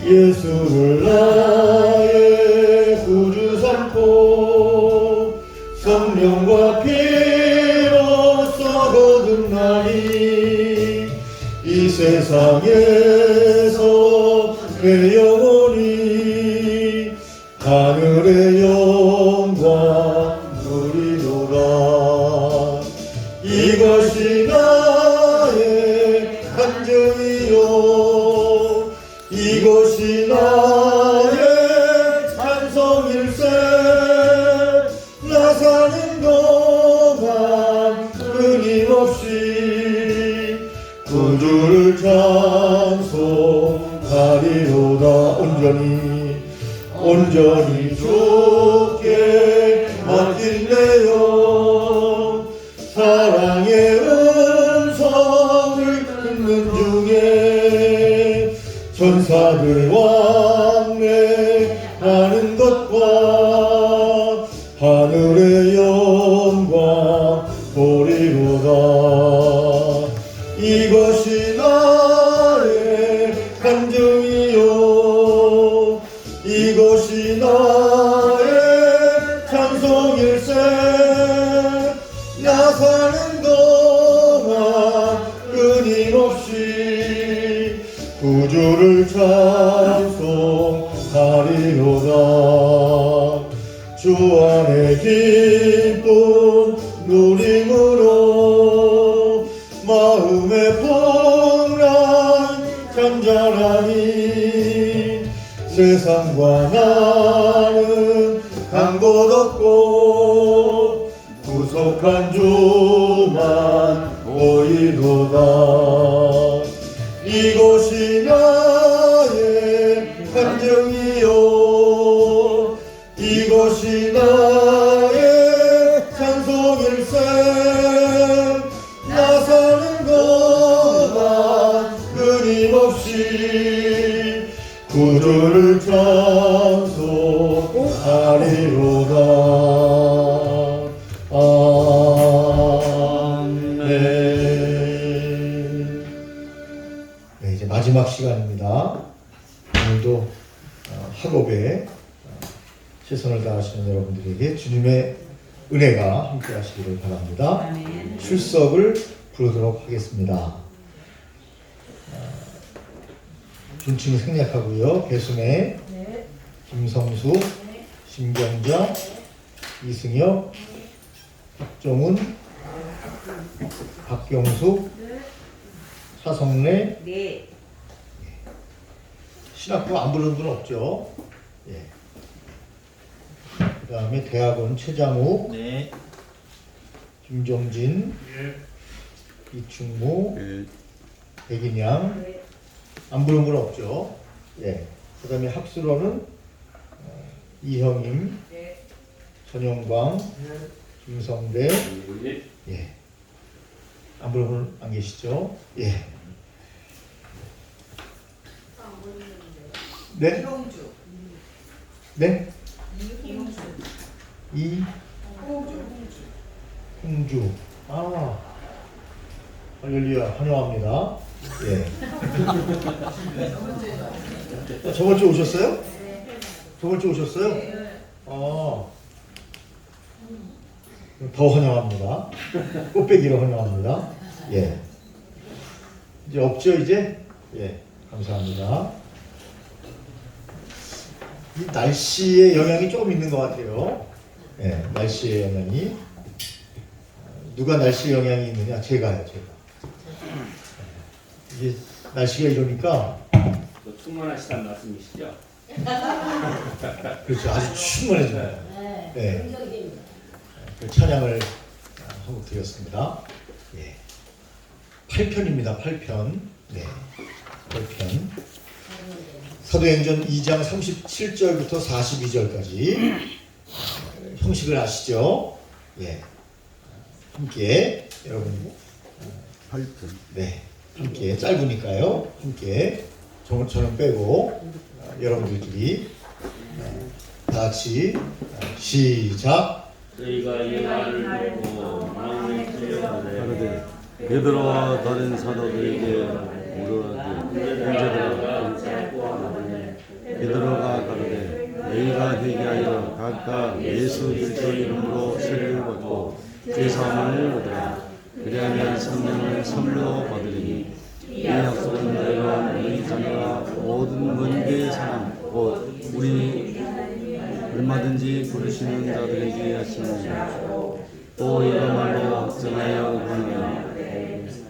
예수를 나의 구주 삼고 성령과 피로써 거듭나니 이 세상에서 내 영혼이 하늘의 영광 누리노라. 이것이 나의 간증이요 이것이 나의 찬송일세. 나 사는 동안 끊임없이 구주를 찬송하리로다. 온전히 주께 맡길래요. 사랑의 음성을 듣는 중에 천사들 왕래하는 것과 하늘의 영광 보리로다. 이것이 나의 간증이요 이것이 나의 찬송일세. 나 사는 동안 끊임없이 구주를 찬송하리로다. 주 안에 기쁨 누림으로 마음의 풍랑 잠잠하니 세상과 나는 간 곳 없고 구속한 주만 보이도다. 이것이 나의 간증이요 이것이 나의 찬송일세. 나 사는 동안 끊임없이 구주를 찬송하리로다. 아멘. 네, 이제 마지막 시간입니다. 오늘도 학업에 최선을 다하시는 여러분들에게 주님의 은혜가 함께 하시기를 바랍니다. 출석을 부르도록 하겠습니다. 준칭 생략하고요. 배순애, 김성수, 심경정, 이승엽, 박정훈, 박경수, 차성래. 신학부 안 부르는 분 없죠? 예. 그 다음에 대학원 최장욱, 김종진, 이충무, 백인양. 안 부르는 분 없죠? 예. 그 다음에 학술원은 이형임, 전영광, 김성대. 예. 안 부르는 분 안 계시죠? 예. 네? 이홍주. 네? 이홍주. 홍주. 아, 할렐루야, 환영합니다. 예. 저번 주 오셨어요? 저번 주 오셨어요? 더 환영합니다. 꽃배기로 환영합니다. 예. 이제 없죠, 이제? 예. 감사합니다. 이 날씨의 영향이 조금 있는 것 같아요. 예. 날씨의 영향이. 누가 날씨의 영향이 있느냐? 제가요, 제가. 이게 날씨가 이러니까 충만하시다는 말씀이시죠? 그렇죠. 아주 충만해져요. 네. 그 찬양을 하고 드렸습니다. 예. 8편입니다. 8편. 네. 8편. 사도행전 2장 37절부터 42절까지 형식을 아시죠? 예. 함께 여러분 8편. 네. 함께 짧으니까요. 함께 저는 빼고 여러분들끼리 다 같이 시작. 저희가 이 말을 듣고 마음에 들려하되 하르되 베드로와 다른 사도들에게 물어라되 형제들아 각각 예수 그리스도 이름으로 세례를 받고 죄사함을 얻으라. 그리하면 성령을 선물로 받으리니 이 약속은 너희와 너희 자녀와 모든 먼 사람 곧 우리 얼마든지 부르시는 자들에게 하시느니라. 또 이러말로 확정하여 보느냐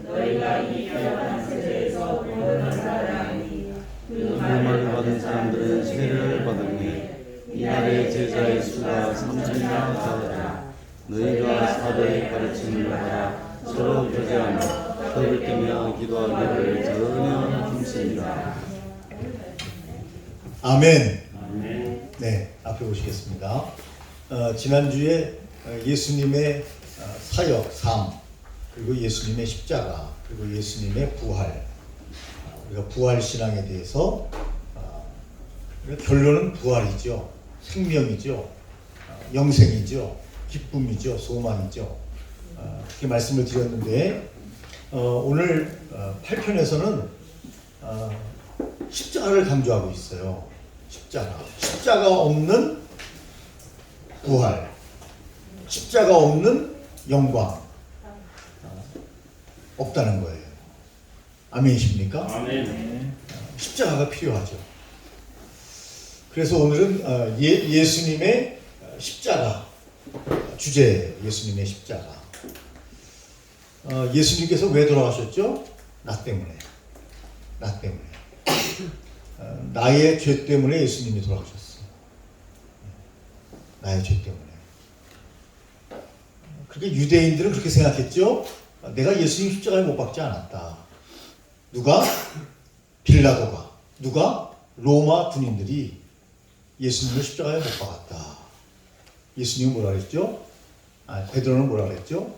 너희가 이 여러분 세대에서 구원을 받으리니 그 말을 받은 사람들은 세례를 받으니 이날의 제자의 수가 3,000이나 다르다. 너희가 사도의 가르침을 받아 서로 교제하며 떡을 떼며 기도하기를 전혀 힘쓰니라. 아멘. 아멘. 네, 앞에 보시겠습니다. 지난주에 예수님의 사역, 삶, 그리고 예수님의 십자가, 그리고 예수님의 부활, 우리가 부활 신앙에 대해서 결론은 부활이죠. 생명이죠. 영생이죠. 기쁨이죠. 소망이죠. 그렇게 말씀을 드렸는데 오늘 8편에서는 십자가를 강조하고 있어요. 십자가 없는 부활, 십자가 없는 영광 없다는 거예요. 아멘이십니까? 아멘. 십자가가 필요하죠. 그래서 오늘은 예수님의 십자가 주제, 예수님의 십자가. 예수님께서 왜 돌아가셨죠? 나 때문에. 나의 죄 때문에 예수님이 돌아가셨어요. 나의 죄 때문에. 그렇게 유대인들은 그렇게 생각했죠. 내가 예수님 십자가에 못 박지 않았다. 누가? 빌라도가. 누가? 로마 군인들이 예수님을 십자가에 못 박았다. 예수님은 뭐라 그랬죠? 베드로는 뭐라 그랬죠?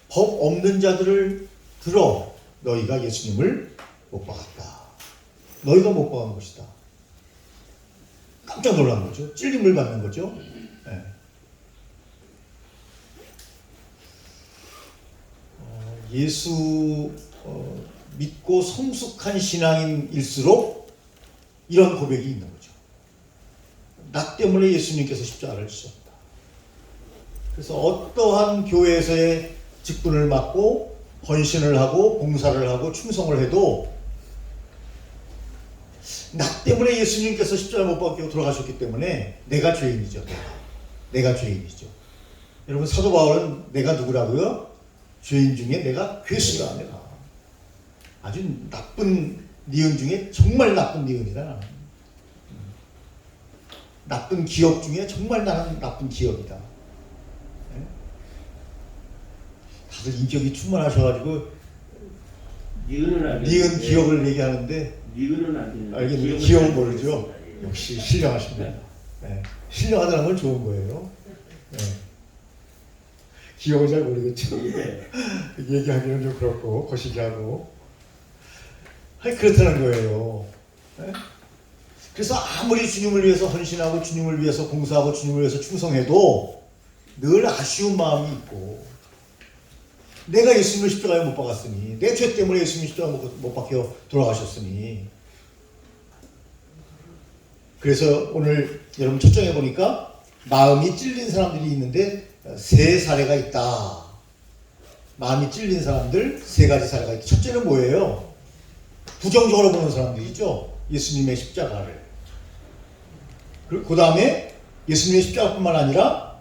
법 없는 자들을 들어 너희가 예수님을 못 박았다. 너희가 못 박은 것이다. 깜짝 놀란 거죠. 찔림을 받는 거죠. 네. 예수 믿고 성숙한 신앙인일수록 이런 고백이 있는 거죠. 나 때문에 예수님께서 십자가를 지셨다. 그래서 어떠한 교회에서의 직분을 맡고 헌신을 하고 봉사를 하고 충성을 해도 나 때문에 예수님께서 십자가를 못 박히고 돌아가셨기 때문에 내가 죄인이죠. 내가 죄인이죠. 여러분 사도 바울은 내가 누구라고요? 죄인 중에 내가 괴수다. 내가 아주 나쁜 니은 중에 정말 나쁜 니은이다. 나는. 나쁜 기업 중에 정말 나는 나쁜 기업이다. 네? 다들 인격이 충만하셔가지고 니은 기업을 얘기하는데 알겠는데 기업은 모르죠. 역시 신령하십니다. 네. 신령하다는 건 좋은 거예요. 네. 기억을 잘 모르겠죠. 얘기하기는 좀 그렇고 거시기하고 그렇다는 거예요. 네? 그래서 아무리 주님을 위해서 헌신하고 주님을 위해서 봉사하고 주님을 위해서 충성해도 늘 아쉬운 마음이 있고 내가 예수님을 십자가에 못 박았으니 내 죄 때문에 예수님 십자가에 못 박혀 돌아가셨으니 그래서 오늘 여러분 초청해 보니까 마음이 찔린 사람들이 있는데 세 사례가 있다. 마음이 찔린 사람들 세 가지 사례가 있다. 첫째는 뭐예요? 부정적으로 보는 사람들이죠. 예수님의 십자가를. 그리고 그 다음에 예수님의 십자가뿐만 아니라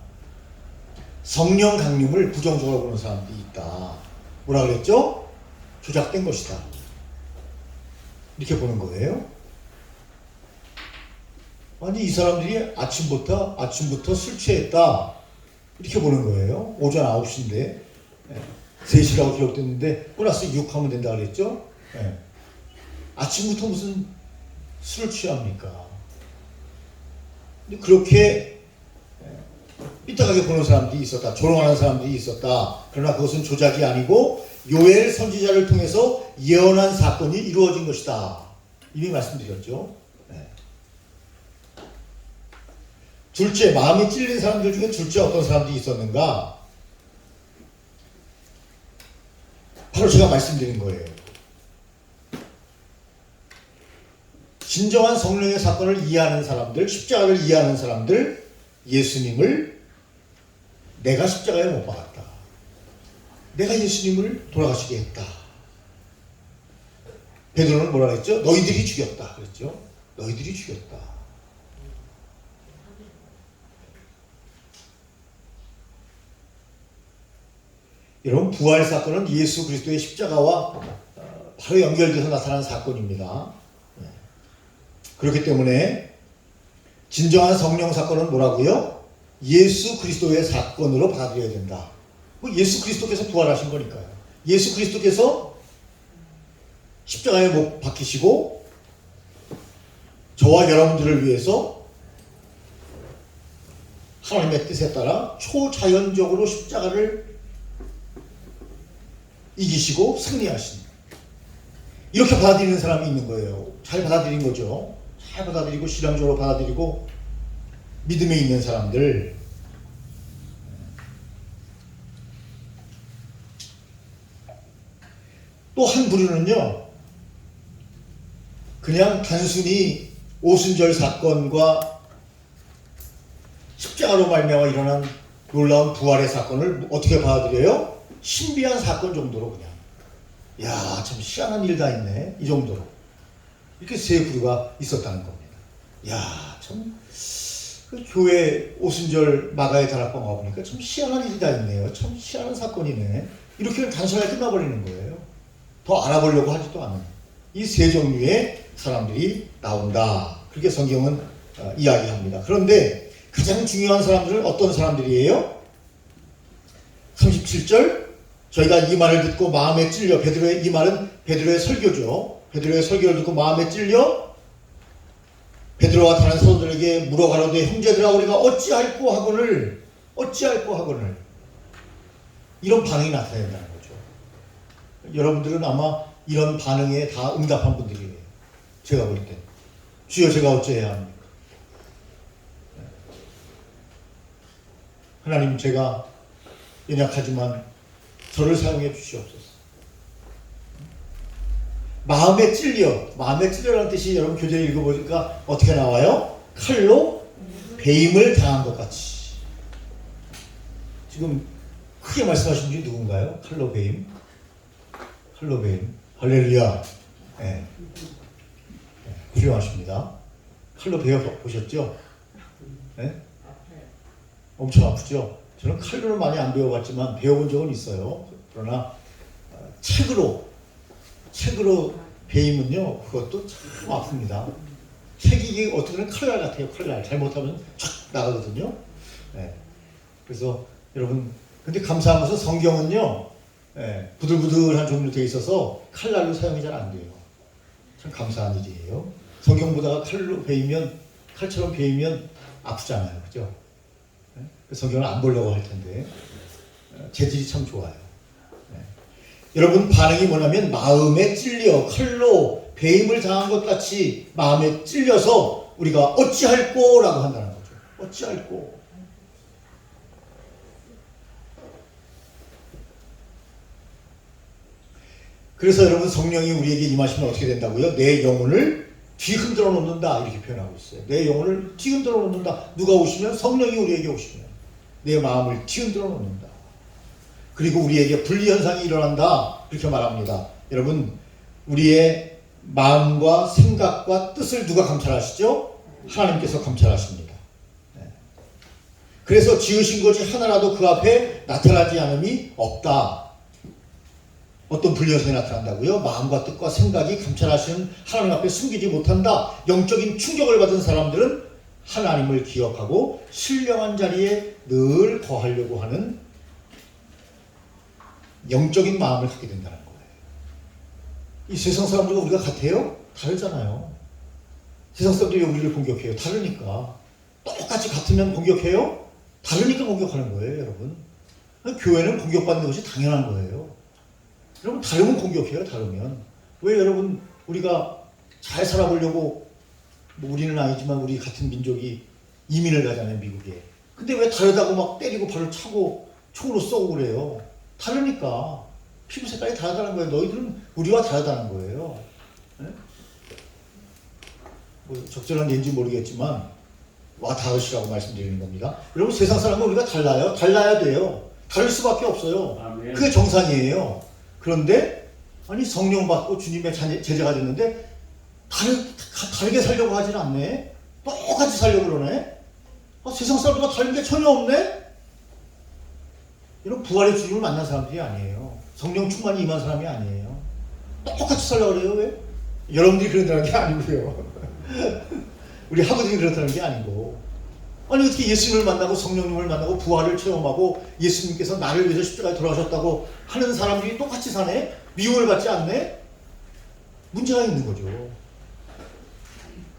성령 강림을 부정적으로 보는 사람들이 있다. 뭐라 그랬죠? 조작된 것이다. 이렇게 보는 거예요. 아니 이 사람들이 아침부터 술 취했다. 이렇게 보는 거예요. 오전 9시인데 3시라고 기록됐는데 플러스 6 하면 된다 그랬죠? 네. 아침부터 무슨 술을 취합니까? 근데 그렇게 삐딱하게 보는 사람들이 있었다. 조롱하는 사람들이 있었다. 그러나 그것은 조작이 아니고 요엘 선지자를 통해서 예언한 사건이 이루어진 것이다. 이미 말씀드렸죠. 네. 둘째, 마음이 찔린 사람들 중에 둘째 어떤 사람들이 있었는가? 바로 제가 말씀드린 거예요. 진정한 성령의 사건을 이해하는 사람들, 십자가를 이해하는 사람들, 예수님을 내가 십자가에 못 박았다. 내가 예수님을 돌아가시게 했다. 베드로는 뭐라 그랬죠? 너희들이 죽였다 그랬죠. 너희들이 죽였다. 여러분, 부활 사건은 예수 그리스도의 십자가와 바로 연결돼서 나타난 사건입니다. 그렇기 때문에 진정한 성령 사건은 뭐라고요? 예수 그리스도의 사건으로 받아들여야 된다. 예수 그리스도께서 부활하신 거니까요. 예수 그리스도께서 십자가에 못 박히시고 저와 여러분들을 위해서 하나님의 뜻에 따라 초자연적으로 십자가를 이기시고 승리하신, 이렇게 받아들이는 사람이 있는 거예요. 잘 받아들인 거죠. 잘 받아들이고 신앙적으로 받아들이고 믿음에 있는 사람들. 또 한 부류는요, 그냥 단순히 오순절 사건과 십자가로 말미암아 일어난 놀라운 부활의 사건을 어떻게 받아들여요? 신비한 사건 정도로 그냥, 야, 참 희한한 일 다 있네, 이 정도로 이렇게 세 부류가 있었다는 겁니다. 야, 참 그 교회 오순절 마가의 다락방 와보니까 참 희한한 일이 다 있네요. 참 희한한 사건이네. 이렇게 단순하게 끝나버리는 거예요. 더 알아보려고 하지도 않은 이 세 종류의 사람들이 나온다. 그렇게 성경은 이야기합니다. 그런데 가장 중요한 사람들은 어떤 사람들이에요? 37절, 저희가 이 말을 듣고 마음에 찔려, 베드로의, 이 말은 베드로의 설교죠. 베드로의 설교를 듣고 마음에 찔려 베드로와 다른 사도들에게 물어가로되 형제들아 우리가 어찌할꼬 하거늘 이런 반응이 나타낸다는 거죠. 여러분들은 아마 이런 반응에 다 응답한 분들이에요. 제가 볼 때 주여 제가 어찌해야 합니까? 하나님, 제가 연약하지만 저를 사용해 주시옵소서. 마음에 찔려라는 뜻이 여러분 교재를 읽어보니까 어떻게 나와요? 칼로 베임을 당한 것 같이. 지금 크게 말씀하신 분이 누군가요? 칼로 베임. 할렐루야. 네. 훌륭하십니다. 칼로 베어 보셨죠? 네? 엄청 아프죠? 저는 칼로는 많이 안 배워봤지만 배워본 적은 있어요. 그러나 책으로 베이면요, 그것도 참 아픕니다. 책이 이게 어떻게는 칼날 같아요. 칼날 잘못하면 촥 나가거든요. 네. 그래서 여러분, 근데 감사한 것은 성경은요, 네, 부들부들한 종류로 되어 있어서 칼날로 사용이 잘 안 돼요. 참 감사한 일이에요. 성경 보다가 칼처럼 베이면 아프잖아요, 그죠? 네? 성경을 안 보려고 할 텐데 재질이 참 좋아요. 네. 여러분, 반응이 뭐냐면 마음에 찔려 칼로 베임을 당한 것 같이 마음에 찔려서 우리가 어찌할꼬라고 한다는 거죠. 어찌할꼬. 그래서 여러분, 성령이 우리에게 임하시면 어떻게 된다고요? 내 영혼을 뒤흔들어 놓는다, 이렇게 표현하고 있어요. 내 영혼을 뒤흔들어 놓는다. 누가 오시면? 성령이 우리에게 오시면 내 마음을 뒤흔들어 놓는다. 그리고 우리에게 분리현상이 일어난다, 그렇게 말합니다. 여러분, 우리의 마음과 생각과 뜻을 누가 감찰하시죠? 하나님께서 감찰하십니다. 그래서 지으신 것이 하나라도 그 앞에 나타나지 않음이 없다. 어떤 분리현상이 나타난다고요? 마음과 뜻과 생각이 감찰하시는 하나님 앞에 숨기지 못한다. 영적인 충격을 받은 사람들은 하나님을 기억하고 신령한 자리에 늘 거하려고 하는 영적인 마음을 갖게 된다는 거예요. 이 세상 사람들과 우리가 같아요? 다르잖아요. 세상 사람들이 우리를 공격해요. 다르니까. 똑같이 같으면 공격해요? 다르니까 공격하는 거예요, 여러분. 교회는 공격받는 것이 당연한 거예요. 여러분, 다르면 공격해요, 다르면. 왜 여러분, 우리가 잘 살아보려고, 뭐 우리는 아니지만 우리 같은 민족이 이민을 가잖아요, 미국에. 근데 왜 다르다고 막 때리고 발로 차고 총으로 쏘고 그래요? 다르니까. 피부 색깔이 다르다는 거예요. 너희들은 우리와 다르다는 거예요. 네? 뭐 적절한 예인지 모르겠지만 와 닿으시라고 말씀드리는 겁니다. 여러분 세상 사람은 우리가 달라요. 달라야 돼요. 다를 수밖에 없어요. 아멘. 그게 정상이에요. 그런데 아니 성령 받고 주님의 제자가 됐는데 다르게 살려고 하진 않네. 똑같이 살려고 그러네. 세상 사람들과 다른 게 전혀 없네. 이런 부활의 주님을 만난 사람들이 아니에요. 성령 충만이 임한 사람이 아니에요. 똑같이 살려고 그래요. 왜? 여러분들이 그런다는 게 아니고요. 우리 학우들이 그렇다는 게 아니고, 아니 어떻게 예수님을 만나고 성령님을 만나고 부활을 체험하고 예수님께서 나를 위해서 십자가에 돌아가셨다고 하는 사람들이 똑같이 사네? 미움을 받지 않네? 문제가 있는 거죠.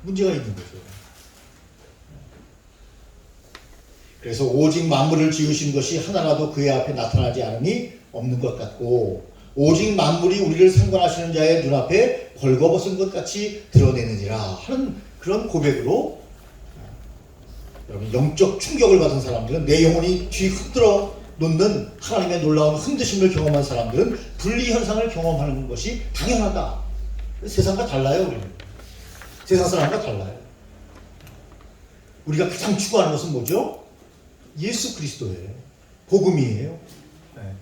문제가 있는 거죠. 그래서 오직 만물을 지으신 것이 하나라도 그의 앞에 나타나지 않으니 없는 것 같고, 오직 만물이 우리를 상관하시는 자의 눈앞에 벌거벗은 것 같이 드러내느니라 하는 그런 고백으로, 여러분 영적 충격을 받은 사람들은, 내 영혼이 뒤 흔들어 놓는 하나님의 놀라운 흔드심을 경험한 사람들은 분리 현상을 경험하는 것이 당연하다. 세상과 달라요. 우리는 세상 사람과 달라요. 우리가 가장 추구하는 것은 뭐죠? 예수 그리스도예요. 복음이에요. 네.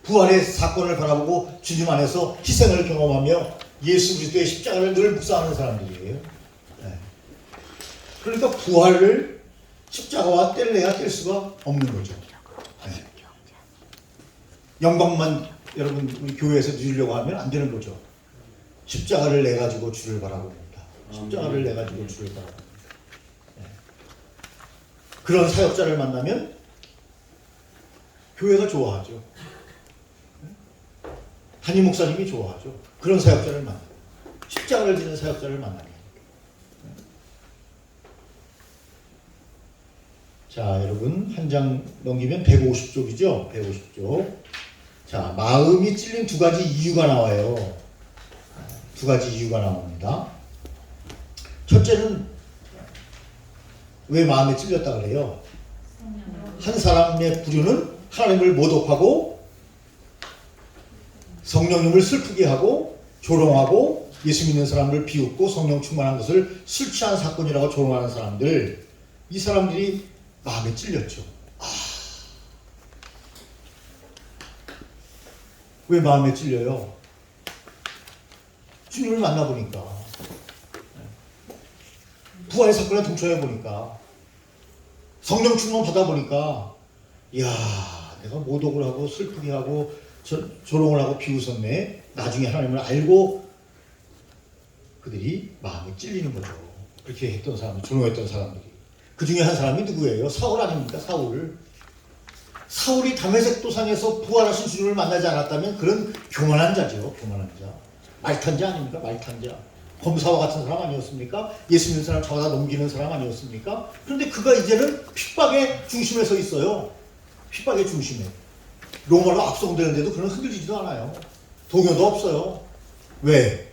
부활의 사건을 바라보고 주님 안에서 희생을 경험하며 예수 그리스도의 십자가를 늘 묵상하는 사람들이에요. 네. 그러니까 부활을 십자가와 뗄래야 뗄 수가 없는 거죠. 네. 영광만 여러분 우리 교회에서 누리려고 하면 안 되는 거죠. 십자가를 내 가지고 주를 바라봅니다. 십자가를 내 가지고 주를 바라봅니다. 네. 그런 사역자를 만나면 교회가 좋아하죠. 담임 목사님이 좋아하죠. 그런 사역자를 만나요. 십자가를 지는 사역자를 만나요. 자, 여러분 한 장 넘기면 150쪽이죠. 150쪽. 자, 마음이 찔린 두 가지 이유가 나와요. 두 가지 이유가 나옵니다. 첫째는 왜 마음에 찔렸다 그래요? 한 사람의 부류는 하나님을 모독하고 성령님을 슬프게 하고 조롱하고 예수 믿는 사람을 비웃고 성령 충만한 것을 술 취한 사건이라고 조롱하는 사람들, 이 사람들이 마음에 찔렸죠. 왜 마음에 찔려요? 주님을 만나보니까, 부활의 사건에 동참해보니까, 성령 충만 받아보니까, 이야, 내가 모독을 하고 슬프게 하고 조롱을 하고 비웃었네. 나중에 하나님을 알고 그들이 마음에 찔리는 거죠. 그렇게 했던 사람들, 조롱했던 사람들이. 그 중에 한 사람이 누구예요? 사울 아닙니까? 사울. 사울이 다메섹 도상에서 부활하신 주님을 만나지 않았다면 그런 교만한 자죠. 교만한 자. 말탄 자 아닙니까? 말탄 자. 검사와 같은 사람 아니었습니까? 예수 믿는 사람 잡아다 넘기는 사람 아니었습니까? 그런데 그가 이제는 핍박의 중심에 서 있어요. 핍박의 중심에. 로마로 압송되는데도 그는 흔들리지도 않아요. 동요도 없어요. 왜?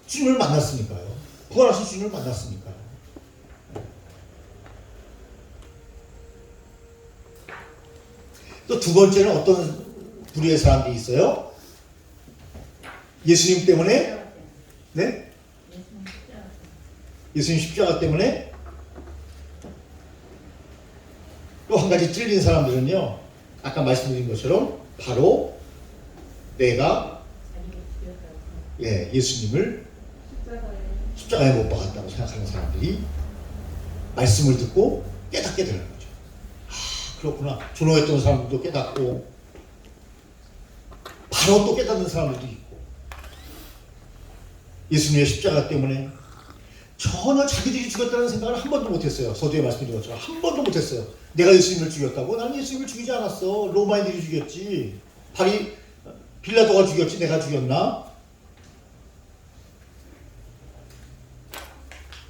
주님을 만났으니까요. 부활하신 주님을 만났으니까요. 또 두 번째는 어떤 부류의 사람들이 있어요? 예수님 때문에? 네? 예수님 십자가 때문에? 또 한 가지 찔린 사람들은요, 아까 말씀드린 것처럼 바로 내가 예수님을 십자가에 못 박았다고 생각하는 사람들이 말씀을 듣고 깨닫게 되는 거죠. 아, 그렇구나. 조롱했던 사람들도 깨닫고 바로 또 깨닫는 사람들도 있고, 예수님의 십자가 때문에 전혀 자기들이 죽였다는 생각을 한 번도 못했어요. 서두에 말씀드린 것처럼 한 번도 못했어요. 내가 예수님을 죽였다고? 나는 예수님을 죽이지 않았어. 로마인들이 죽였지. 빌라도가 죽였지. 내가 죽였나?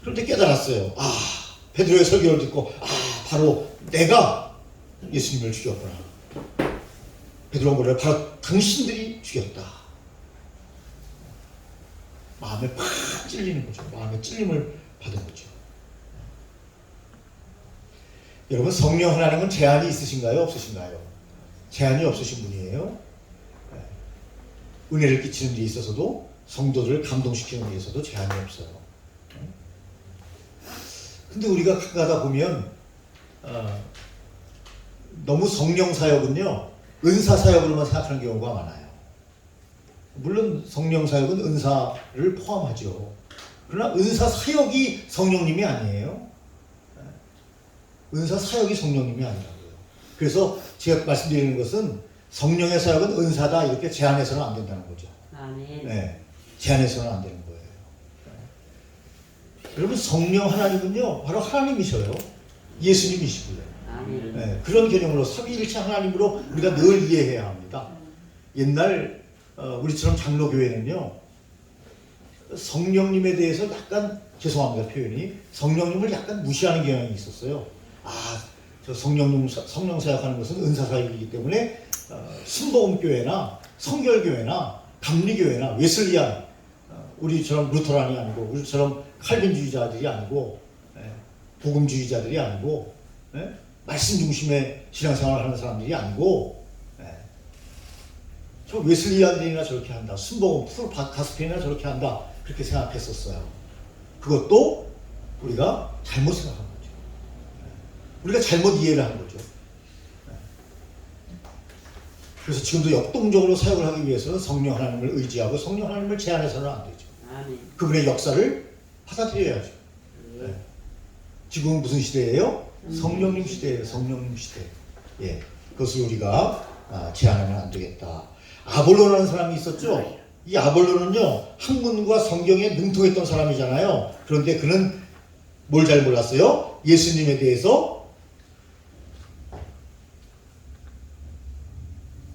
그런데 깨달았어요. 아, 베드로의 설교를 듣고, 아, 바로 내가 예수님을 죽였구나. 베드로가 뭐래요? 바로 당신들이 죽였다. 마음에 팍 찔리는 거죠. 마음에 찔림을 받은 거죠. 여러분, 성령 하나님은 제한이 있으신가요? 없으신가요? 제한이 없으신 분이에요. 은혜를 끼치는 데 있어서도, 성도들을 감동시키는 데 있어서도 제한이 없어요. 근데 우리가 가끔 가다 보면 너무 성령 사역은요 은사 사역으로만 생각하는 경우가 많아요. 물론 성령 사역은 은사를 포함하죠. 그러나 은사 사역이 성령님이 아니에요. 은사 사역이 성령님이 아니라고요. 그래서 제가 말씀드리는 것은 성령의 사역은 은사다 이렇게 제한해서는 안 된다는 거죠. 아멘. 네, 제한해서는 안 되는 거예요. 여러분 성령 하나님은요 바로 하나님이셔요. 예수님이시고요. 아멘. 네, 그런 개념으로 삼위일체 하나님으로 우리가 늘 이해해야 합니다. 옛날 우리처럼 장로교회는요 성령님에 대해서 약간 죄송합니다 표현이 성령님을 약간 무시하는 경향이 있었어요. 저 성령 사역하는 것은 은사 사역이기 때문에 순복음교회나 성결교회나 감리교회나 웨슬리안 우리처럼 루터란이 아니고 우리처럼 칼빈주의자들이 아니고 복음주의자들이 아니고 말씀 중심의 신앙생활을 하는 사람들이 아니고 저 웨슬리안들이나 저렇게 한다. 순복음 풀 가스펠이나 저렇게 한다. 그렇게 생각했었어요. 그것도 우리가 잘못 생각한 거죠. 우리가 잘못 이해를 한 거죠. 그래서 지금도 역동적으로 사역을 하기 위해서는 성령 하나님을 의지하고 성령 하나님을 제한해서는 안 되죠. 아멘. 그분의 역사를 받아들여야죠. 지금은 무슨 시대예요? 성령님 시대예요. 성령님 시대. 예, 그것을 우리가 제한하면 안 되겠다. 아볼로라는 사람이 있었죠. 이 아볼로는요 학문과 성경에 능통했던 사람이잖아요. 그런데 그는 뭘 잘 몰랐어요? 예수님에 대해서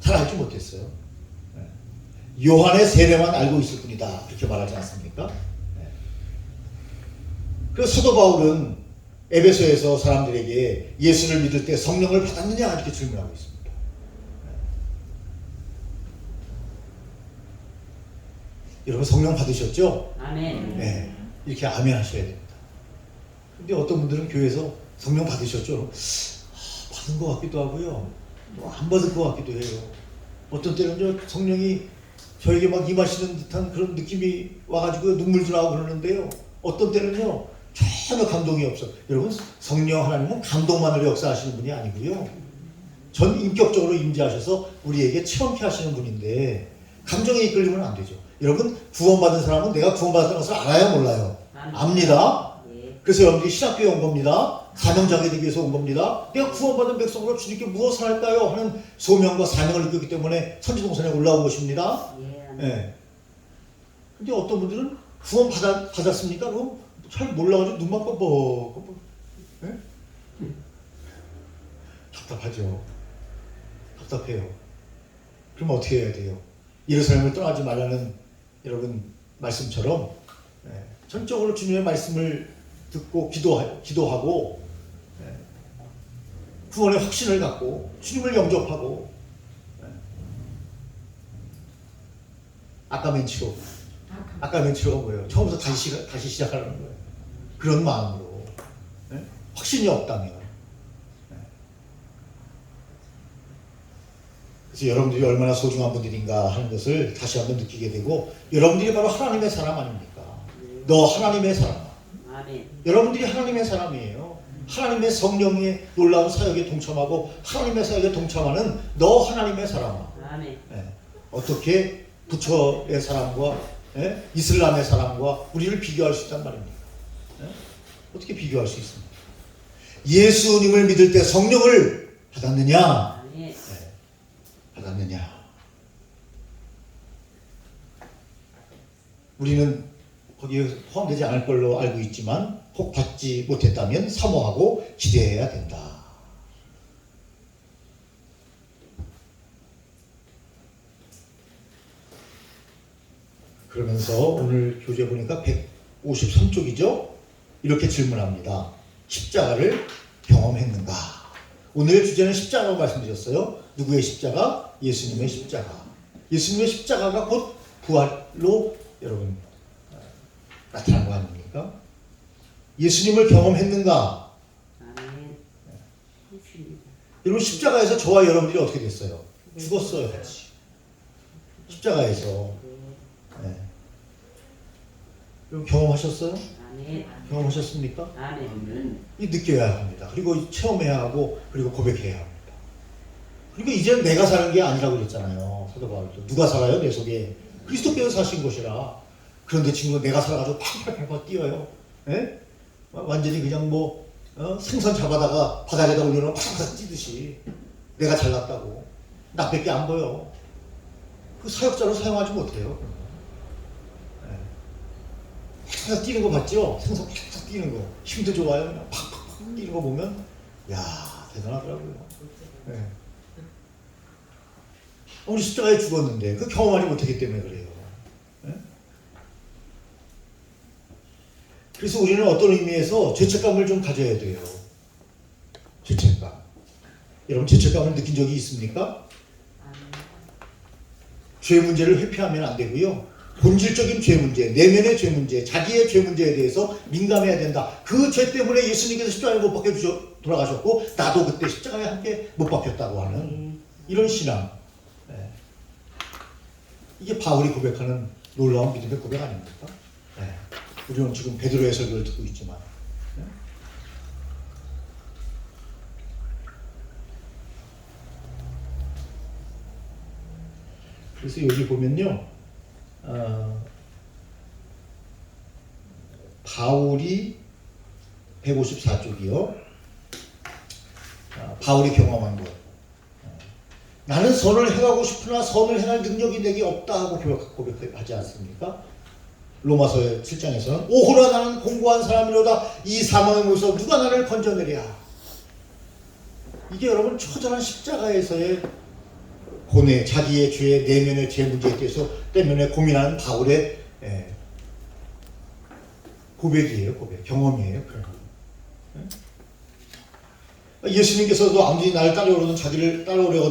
잘 알지 못했어요. 요한의 세례만 알고 있을 뿐이다. 그렇게 말하지 않습니까? 그래서 사도 바울은 에베소에서 사람들에게 예수를 믿을 때 성령을 받았느냐 이렇게 질문하고 있습니다. 여러분 성령 받으셨죠? 아멘. 네, 이렇게 아멘 하셔야 됩니다. 근데 어떤 분들은 교회에서 성령 받으셨죠? 받은 것 같기도 하고요. 안 받을 것 같기도 해요. 어떤 때는요 성령이 저에게 막 임하시는 듯한 그런 느낌이 와가지고 눈물도 나고 그러는데요. 어떤 때는요 전혀 감동이 없어. 여러분 성령 하나님은 감동만으로 역사하시는 분이 아니고요. 전 인격적으로 임재하셔서 우리에게 체험케 하시는 분인데 감정에 이끌리면 안 되죠. 여러분 구원받은 사람은 내가 구원받았다는 것을 알아요 몰라요? 압니다. 그래서 여러분들이 신학교에 온 겁니다. 사명자게 되기 위해서 온 겁니다. 내가 구원받은 백성으로 주님께 무엇을 할까요? 하는 소명과 사명을 느꼈기 때문에 선지동산에 올라온 것입니다. 예. 근데 어떤 분들은 구원 받았습니까? 그럼 잘 몰라가지고 눈만 뻑뻑. 예? 답답하죠. 답답해요. 그럼 어떻게 해야 돼요? 예루살렘을 떠나지 말라는 여러분 말씀처럼 전적으로 주님의 말씀을 듣고 기도하고 구원의 확신을 갖고 주님을 영접하고 아까 맨치로가 뭐예요? 처음부터 다시 시작하는 거예요. 그런 마음으로 확신이 없다면 그래서 여러분들이 얼마나 소중한 분들인가 하는 것을 다시 한번 느끼게 되고 여러분들이 바로 하나님의 사람 아닙니까? 너 하나님의 사람. 아멘. 여러분들이 하나님의 사람이에요. 하나님의 성령의 놀라운 사역에 동참하고 하나님의 사역에 동참하는 너 하나님의 사람아. 아멘. 어떻게 부처의 사람과 이슬람의 사람과 우리를 비교할 수 있단 말입니까? 어떻게 비교할 수 있습니까? 예수님을 믿을 때 성령을 받았느냐? 아멘. 받았느냐? 우리는 거기에 포함되지 않을 걸로 알고 있지만 혹 받지 못했다면 사모하고 기대해야 된다. 그러면서 오늘 교재 보니까 153쪽이죠? 이렇게 질문합니다. 십자가를 경험했는가? 오늘의 주제는 십자가라고 말씀드렸어요. 누구의 십자가? 예수님의 십자가. 예수님의 십자가가 곧 부활로 여러분 나타난 거 아닙니까? 예수님을 경험했는가? 아멘. 여러분 십자가에서 저와 여러분들이 어떻게 됐어요? 죽었어요. 같이. 십자가에서. 여러분 경험하셨어요? 아멘. 경험하셨습니까? 아멘. 아멘. 이 느껴야 합니다. 그리고 체험해야 하고 그리고 고백해야 합니다. 그리고 이제는 내가 사는 게 아니라고 그랬잖아요. 사도 바울도 누가 살아요? 내 속에 그리스도께서 사신 것이라. 그런데 지금 내가 살아가지고 팍팍팍 뛰어요. 예? 완전히 그냥 뭐 생선 잡아다가 바닥에다 올려놓으면 팍팍 뛰듯이 내가 잘났다고 나밖에 안 보여. 그 사역자로 사용하지 못해요. 팍팍 뛰는 거 봤죠? 생선 팍팍 뛰는 거 힘도 좋아요. 그냥 팍팍팍 뛰는 거 보면 야 대단하더라고요. 예. 우리 십자가에 죽었는데 그 경험하지 못했기 때문에 그래요. 예? 그래서 우리는 어떤 의미에서 죄책감을 좀 가져야 돼요. 죄책감. 여러분 죄책감을 느낀 적이 있습니까? 죄 문제를 회피하면 안 되고요. 본질적인 죄 문제, 내면의 죄 문제, 자기의 죄 문제에 대해서 민감해야 된다. 그 죄 때문에 예수님께서 십자가에 못 박혀 돌아가셨고 나도 그때 십자가에 함께 못 박혔다고 하는 이런 신앙. 네. 이게 바울이 고백하는 놀라운 믿음의 고백 아닙니까? 네. 우리는 지금 베드로의 설교를 듣고 있지만 네. 그래서 여기 보면요 바울이 154쪽이요 바울이 경험한 것 나는 선을 행하고 싶으나 선을 행할 능력이 내게 없다 하고 고백하지 않습니까? 로마서 7장에서는 오호라 나는 공고한 사람이로다 이 사망의 몸에서 누가 나를 건져내랴. 이게 여러분 처절한 십자가에서의 고뇌, 자기의 죄, 내면의 죄 문제에 대해서 때문에 고민하는 바울의 고백이에요. 고백, 경험이에요. 예수님께서도 아무리 나를 따라오려거든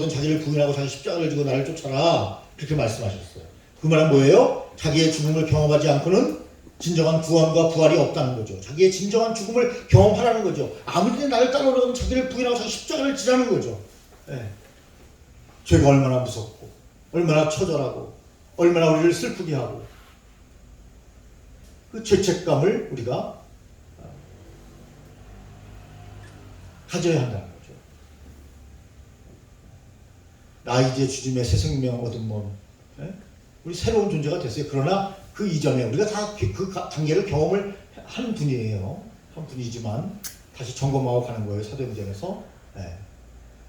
자기를 부인하고 자기 십자가를 지고 나를 쫓아라 그렇게 말씀하셨어요. 그 말은 뭐예요? 자기의 죽음을 경험하지 않고는 진정한 구원과 부활이 없다는 거죠. 자기의 진정한 죽음을 경험하라는 거죠. 아무리 나를 따라오려거든 자기를 부인하고 자기 십자가를 지라는 거죠. 네. 죄가 얼마나 무섭고 얼마나 처절하고 얼마나 우리를 슬프게 하고 그 죄책감을 우리가 가져야 한다는 거죠. 나 이제 주님의 새 생명 얻은 몸 우리 새로운 존재가 됐어요. 그러나 그 이전에 우리가 다 그 단계를 경험을 한 분이에요. 한 분이지만 다시 점검하고 가는 거예요. 사도행전에서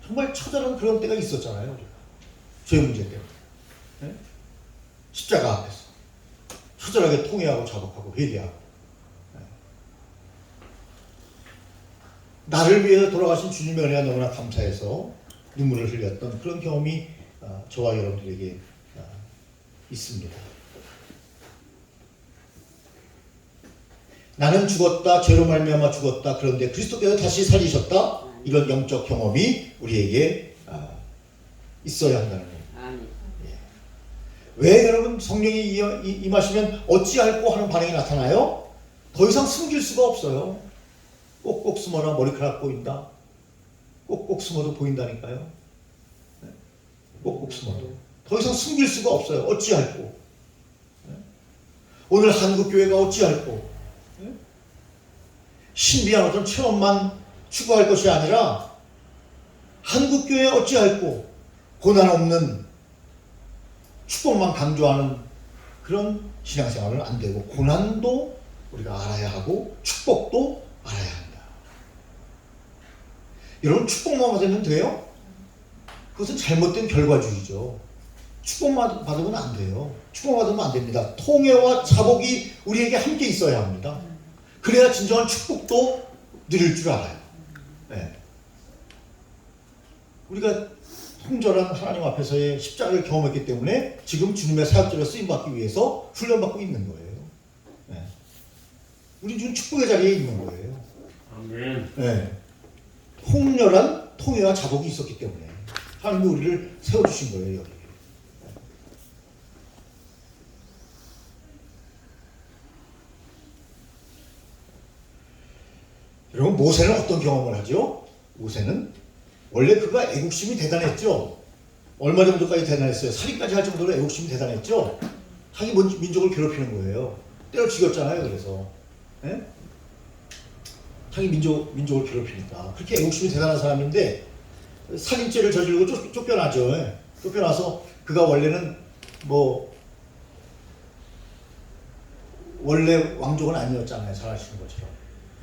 정말 처절한 그런 때가 있었잖아요. 우리가. 죄 문제 때문에 십자가 앞에서 처절하게 통회하고 자복하고 회개하고 나를 위해서 돌아가신 주님의 은혜가 너무나 감사해서 눈물을 흘렸던 그런 경험이 저와 여러분들에게 있습니다. 나는 죽었다. 죄로 말미암아 죽었다. 그런데 그리스도께서 다시 살리셨다. 이런 영적 경험이 우리에게 있어야 한다는 거예요. 왜 여러분 성령이 임하시면 어찌할꼬 하는 반응이 나타나요? 더 이상 숨길 수가 없어요. 꼭꼭 숨어라 머리카락 보인다. 꼭꼭 숨어도 보인다니까요. 꼭꼭 숨어도 더 이상 숨길 수가 없어요. 어찌할꼬. 오늘 한국교회가 어찌할꼬. 신비한 어떤 체험만 추구할 것이 아니라 한국교회 어찌할꼬. 고난 없는 축복만 강조하는 그런 신앙생활은 안 되고 고난도 우리가 알아야 하고 축복도 알아야 한다. 여러분 축복만 받으면 돼요? 그것은 잘못된 결과주의죠. 축복만 받으면 안 돼요. 축복 받으면 안 됩니다. 통회와 자복이 우리에게 함께 있어야 합니다. 그래야 진정한 축복도 누릴 줄 알아요. 네. 우리가 통절한 하나님 앞에서의 십자가를 경험했기 때문에 지금 주님의 사역자로 쓰임받기 위해서 훈련받고 있는 거예요. 네. 우리 지금 축복의 자리에 있는 거예요. 아멘. 네. 통렬한 통회와 자복이 있었기 때문에 하나님이 우리를 세워주신 거예요. 여기. 여러분 모세는 어떤 경험을 하죠? 모세는 원래 그가 애국심이 대단했죠. 얼마 정도까지 대단했어요? 살인까지 할 정도로 애국심이 대단했죠. 자기 민족을 괴롭히는 거예요. 때려 죽였잖아요. 그래서 예? 자기 민족을 괴롭히니까 그렇게 애국심이 대단한 사람인데 살인죄를 저지르고 쫓겨나죠. 예. 쫓겨나서 그가 원래는 뭐 원래 왕족은 아니었잖아요. 잘 아시는 것처럼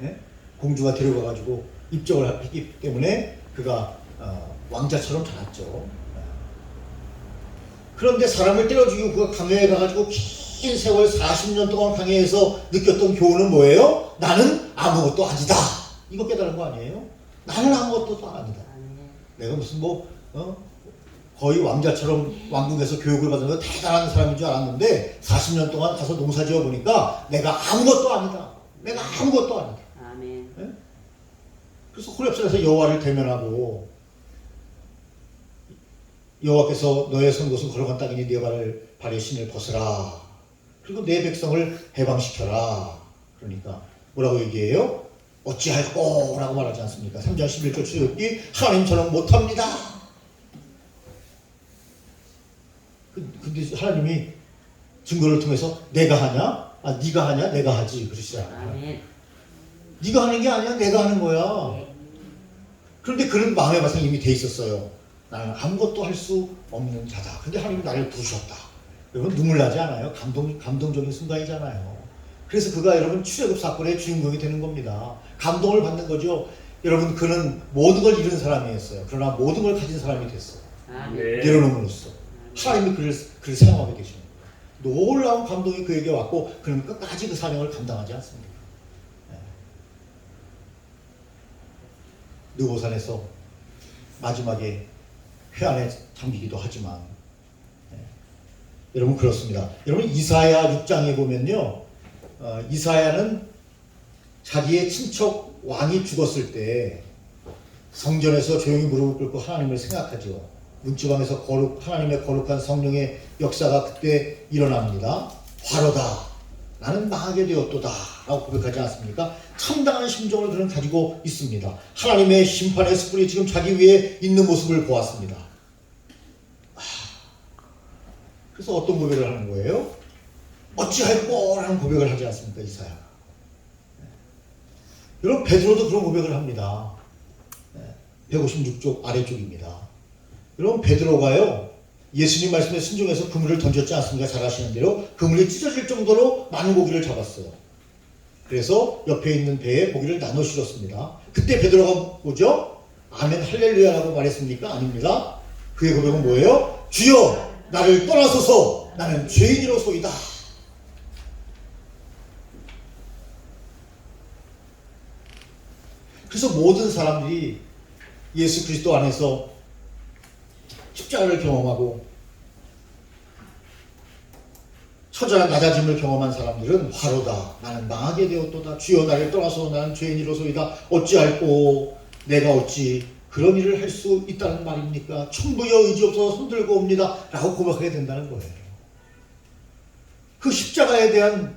예? 공주가 데려가가지고 입적을 했기 때문에 그가 왕자처럼 자랐죠. 그런데 사람을 때려 죽이고 그가 강요해 가가지고 긴 세월 40년 동안 강요해서 느꼈던 교훈은 뭐예요? 나는 아무것도 아니다. 이거 깨달은 거 아니에요? 나는 아무것도 아니다. 내가 무슨 거의 왕자처럼 왕궁에서 교육을 받는 거 대단한 사람인 줄 알았는데 40년 동안 가서 농사 지어 보니까 내가 아무것도 아니다. 내가 아무것도 아니다. 아멘. 네? 그래서 호렙산에서 여호와를 대면하고 여호와께서 너의 선 곳은 걸어간 땅이니 네 발의 신을 벗으라. 그리고 내 백성을 해방시켜라. 그러니까 뭐라고 얘기해요? 어찌할꼬 라고 말하지 않습니까? 3장 11절 출애굽기 하나님처럼 못합니다. 근데 하나님이 증거를 통해서 내가 하냐? 네가 하냐? 내가 하지 그러시잖아요. 아멘. 네가 하는 게 아니야. 내가 하는 거야. 그런데 그런 마음의 바탕이 이미 돼 있었어요. 나는 아무것도 할 수 없는 자다. 근데 하나님이 나를 부르셨다. 여러분 눈물 나지 않아요? 감동적인 순간이잖아요. 그래서 그가 여러분 출애굽 사건의 주인공이 되는 겁니다. 감동을 받는 거죠. 여러분 그는 모든 걸 잃은 사람이었어요. 그러나 모든 걸 가진 사람이 됐어요. 아멘. 내려놓음으로써 하나님이 그를 사용하게 되십니다. 놀라운 감동이 그에게 왔고 그는 끝까지 그 사명을 감당하지 않습니다. 느보산에서 마지막에 회안에 잠기기도 하지만 여러분 그렇습니다. 여러분 이사야 6장에 보면요, 이사야는 자기의 친척 왕이 죽었을 때 성전에서 조용히 무릎을 꿇고 하나님을 생각하죠. 문지방에서 하나님의 거룩한 성령의 역사가 그때 일어납니다. 화로다. 나는 망하게 되었도다. 라고 고백하지 않습니까? 참당한 심정을 그는 가지고 있습니다. 하나님의 심판의 숯불이 지금 자기 위에 있는 모습을 보았습니다. 그래서 어떤 고백을 하는 거예요? 어찌할꼬 라는 고백을 하지 않습니까? 이사야. 여러분 베드로도 그런 고백을 합니다. 156쪽 아래쪽입니다. 여러분 베드로가요 예수님 말씀에 순종해서 그물을 던졌지 않습니까? 잘 아시는 대로 그물이 찢어질 정도로 많은 고기를 잡았어요. 그래서 옆에 있는 배에 고기를 나눠 실었습니다. 그때 베드로가 뭐죠? 아멘 할렐루야라고 말했습니까? 아닙니다. 그의 고백은 뭐예요? 주여 나를 떠나소서 나는 죄인이로소이다. 그래서 모든 사람들이 예수 그리스도 안에서 십자가를 경험하고 처절한 낮아짐을 경험한 사람들은 화로다. 나는 망하게 되었도다. 주여 나를 떠나서 나는 죄인이로소이다. 어찌할꼬 내가 어찌 그런 일을 할 수 있다는 말입니까? 천부여 의지 없어서 손들고 옵니다. 라고 고백하게 된다는 거예요. 그 십자가에 대한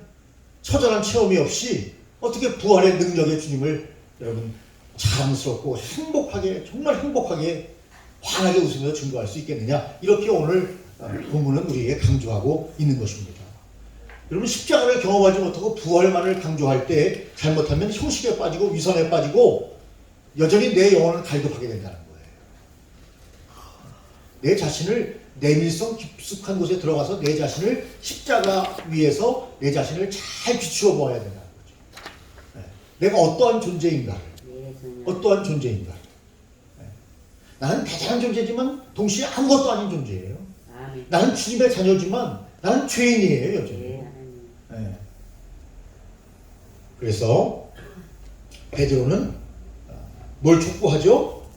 처절한 체험이 없이 어떻게 부활의 능력의 주님을 여러분 자랑스럽고 행복하게 정말 행복하게 환하게 웃으면서 증거할 수 있겠느냐. 이렇게 오늘 본문은 우리에게 강조하고 있는 것입니다. 여러분 십자가를 경험하지 못하고 부활만을 강조할 때 잘못하면 형식에 빠지고 위선에 빠지고 여전히 내 영혼을 갈급하게 된다는 거예요. 내 자신을 내밀성 깊숙한 곳에 들어가서 내 자신을 십자가 위에서 내 자신을 잘 비추어 보아야 된다는 거죠. 내가 어떠한 존재인가를 어떠한 존재인가. 나는 대단한 존재지만 동시에 아무것도 아닌 존재예요. 아멘. 나는 주님의 자녀지만 나는 죄인이에요, 여전히. 네. 그래서 베드로는 뭘 촉구하죠?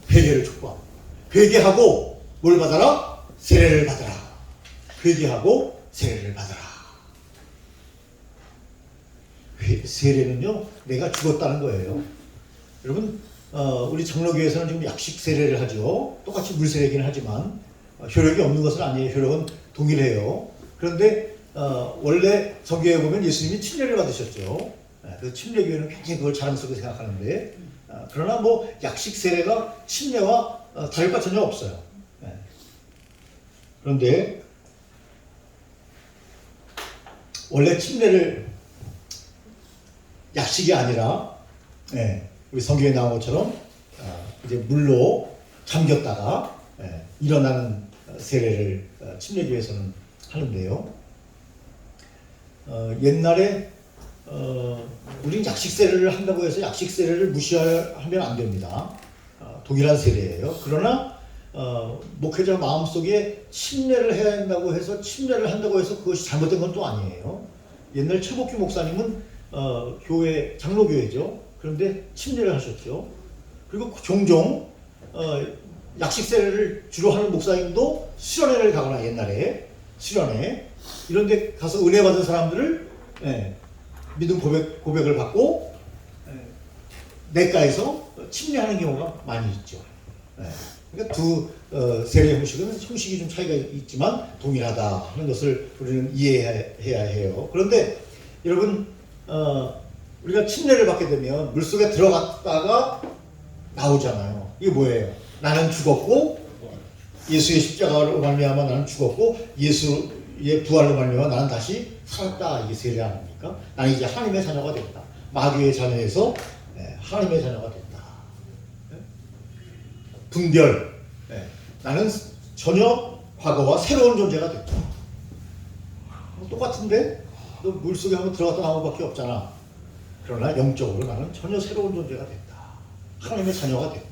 회개를 촉구합니다. 회개하고 뭘 받아라? 세례를 받아라. 회개하고 세례를 받아라. 세례는요, 내가 죽었다는 거예요. 여러분, 우리 장로교에서는 지금 약식 세례를 하죠. 똑같이 물 세례이긴 하지만 효력이 없는 것은 아니에요. 효력은 동일해요. 그런데 원래 성경에 보면 예수님이 침례를 받으셨죠. 그래서 침례교회는 굉장히 그걸 자랑스럽게 생각하는데 그러나 뭐 약식 세례가 침례와 다를 바 전혀 없어요. 그런데 원래 침례를 약식이 아니라 우리 성경에 나온 것처럼 이제 물로 잠겼다가 일어나는 세례를 침례교에서는 하는데요. 옛날에 우리는 약식 세례를 한다고 해서 약식 세례를 무시하면 안 됩니다. 동일한 세례예요. 그러나 목회자 마음속에 침례를 해야 한다고 해서 침례를 한다고 해서 그것이 잘못된 건 또 아니에요. 옛날 최복규 목사님은 교회 장로교회죠. 그런데 침례를 하셨죠. 그리고 종종 약식 세례를 주로 하는 목사님도 수련회를 가거나 옛날에 수련회 이런 데 가서 은혜 받은 사람들을 믿음 고백을 받고 내과에서 침례하는 경우가 많이 있죠. 그러니까 두 세례 형식이 좀 차이가 있지만 동일하다 하는 것을 우리는 이해해야 해요. 그런데 여러분 우리가 침례를 받게 되면 물속에 들어갔다가 나오잖아요. 이게 뭐예요? 나는 죽었고 예수의 십자가로 말미암아 나는 죽었고 예수의 부활로 말미암아 나는 다시 살았다. 이게 세례 아닙니까? 나는 이제 하나님의 자녀가 됐다. 마귀의 자녀에서 하나님의 자녀가 됐다. 분별. 나는 전혀 과거와 새로운 존재가 됐다. 똑같은데 너 물속에 한번 들어갔다 나온 밖에 없잖아. 그러나 영적으로 나는 전혀 새로운 존재가 됐다. 하나님의 자녀가 됐다.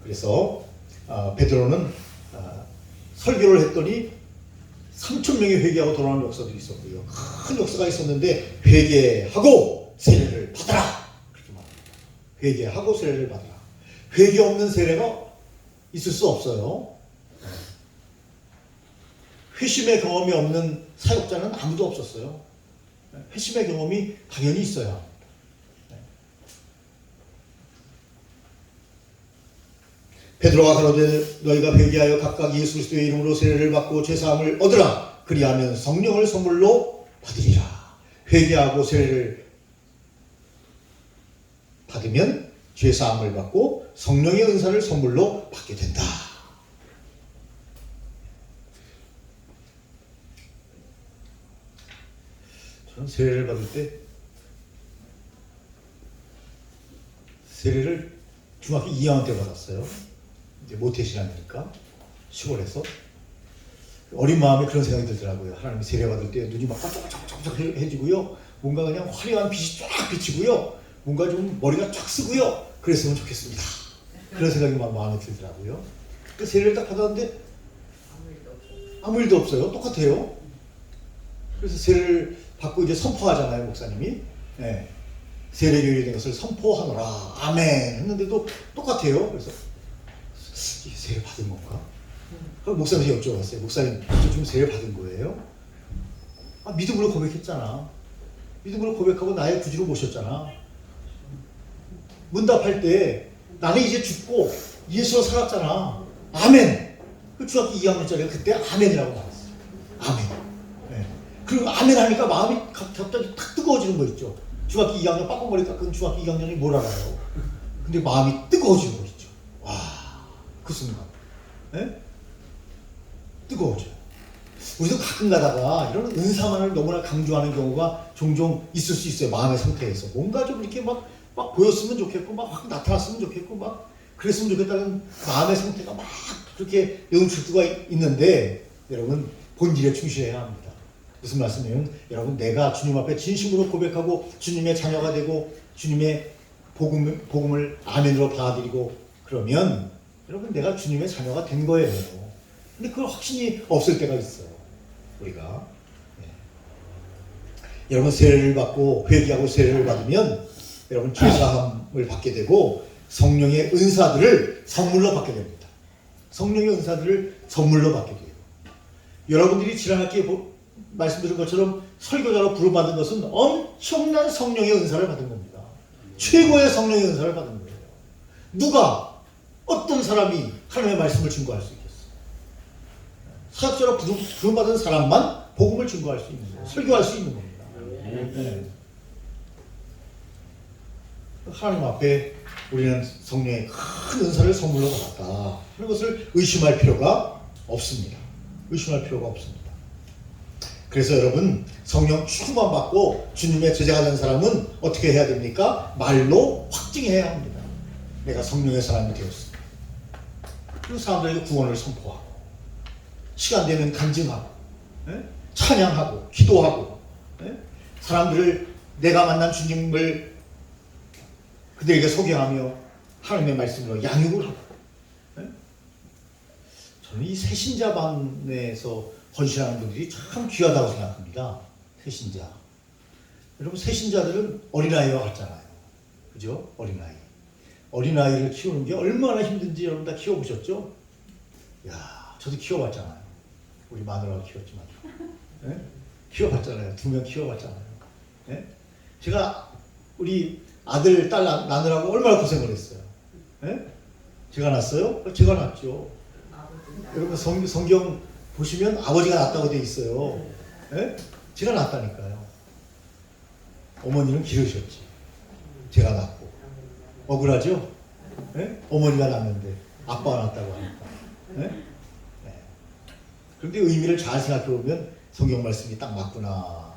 그래서 베드로는 설교를 했더니 3,000명이 회개하고 돌아오는 역사들이 있었고요. 큰 역사가 있었는데 회개하고 세례를 받아라. 그렇게 말합니다. 회개하고 세례를 받아라. 회개 없는 세례가 있을 수 없어요. 회심의 경험이 없는 사역자는 아무도 없었어요. 회심의 경험이 당연히 있어야 합니다. 베드로가 가로되 너희가 회개하여 각각 예수 그리스도의 이름으로 세례를 받고 죄사함을 얻으라. 그리하면 성령을 선물로 받으리라. 회개하고 세례를 받으면 죄사함을 받고 성령의 은사를 선물로 받게 된다. 저는 세례를 받을 때 세례를 중학교 2학년 때 받았어요. 이제 모태신앙이니까 시골에서 어린 마음에 그런 생각이 들더라고요. 하나님이 세례 받을 때 눈이 막 반짝반짝해지고요. 뭔가 그냥 화려한 빛이 쫙 비치고요. 뭔가 좀 머리가 쫙 쓰고요. 그랬으면 좋겠습니다. 그런 생각이 막 마음에 들더라고요. 그 세례를 딱 받았는데 아무 일도 없어요. 똑같아요. 그래서 세례를 받고 이제 선포하잖아요, 목사님이. 세례교육에 대한 것을 선포하노라. 아멘. 했는데도 똑같아요. 그래서 세례 받은 건가? 그럼 목사님한테 여쭤봤어요. 목사님, 저 지금 세례 받은 거예요? 믿음으로 고백했잖아. 믿음으로 고백하고 나의 구주로 모셨잖아. 문답할 때 나는 이제 죽고 예수로 살았잖아. 아멘. 그 중학교 2학년짜리가 그때 아멘이라고 말했어요. 아멘. 그리고 아멘 하니까 마음이 갑자기 탁 뜨거워지는 거 있죠. 중학교 2학년 빠꾸머리 깎은 중학교 2학년이 뭘 알아요. 근데 마음이 뜨거워지는 거 있죠. 와, 그 순간. 뜨거워져요. 우리도 가끔 가다가 이런 은사만을 너무나 강조하는 경우가 종종 있을 수 있어요. 마음의 상태에서. 뭔가 좀 이렇게 막 보였으면 좋겠고, 막 확 나타났으면 좋겠고, 막 그랬으면 좋겠다는 마음의 상태가 막 그렇게 넘칠 수가 있는데, 여러분, 본질에 충실해야 합니다. 무슨 말씀이냐면, 여러분, 내가 주님 앞에 진심으로 고백하고, 주님의 자녀가 되고, 주님의 복음을 아멘으로 받아들이고, 그러면, 여러분, 내가 주님의 자녀가 된 거예요. 근데 그걸 확신이 없을 때가 있어요. 우리가. 여러분, 세례를 받고, 회개하고 세례를 받으면, 여러분, 죄사함을 받게 되고, 성령의 은사들을 선물로 받게 됩니다. 성령의 은사들을 선물로 받게 돼요. 여러분들이 지난학기에 말씀드린 것처럼 설교자로 부름받은 것은 엄청난 성령의 은사를 받은 겁니다. 최고의 성령의 은사를 받은 거예요. 누가, 어떤 사람이 하나님의 말씀을 증거할 수 있겠어요? 사역자로 부름받은 사람만 복음을 증거할 수 있는 거예요. 설교할 수 있는 겁니다. 하나님 앞에 우리는 성령의 큰 은사를 선물로 받았다 하는 것을 의심할 필요가 없습니다. 의심할 필요가 없습니다. 그래서 여러분 성령 충만 받고 주님의 제자가 된 사람은 어떻게 해야 됩니까? 말로 확증해야 합니다. 내가 성령의 사람이 되었습니다. 그리고 사람들에게 구원을 선포하고 시간 되면 간증하고 찬양하고 기도하고 사람들을 내가 만난 주님을 그들에게 소개하며 하나님의 말씀으로 양육을 하고 저는 이 새신자반에서 헌신하는 분들이 참 귀하다고 생각합니다. 새신자. 여러분 새신자들은 어린아이와 같잖아요. 그죠? 어린아이. 어린아이를 키우는 게 얼마나 힘든지 여러분 다 키워보셨죠? 야, 저도 키워봤잖아요. 우리 마누라가 키웠지만. 네? 키워봤잖아요. 2명 키워봤잖아요. 네? 제가 우리 아들, 딸 낳느라고 얼마나 고생을 했어요. 네? 제가 낳았어요? 제가 낳았죠. 여러분 성경 보시면 아버지가 낳았다고 돼 있어요. 네? 제가 낳았다니까요. 어머니는 기르셨지. 제가 낳고. 억울하죠? 네? 어머니가 낳았는데 아빠가 낳았다고 하니까. 네? 네. 그런데 의미를 잘 생각해 보면 성경 말씀이 딱 맞구나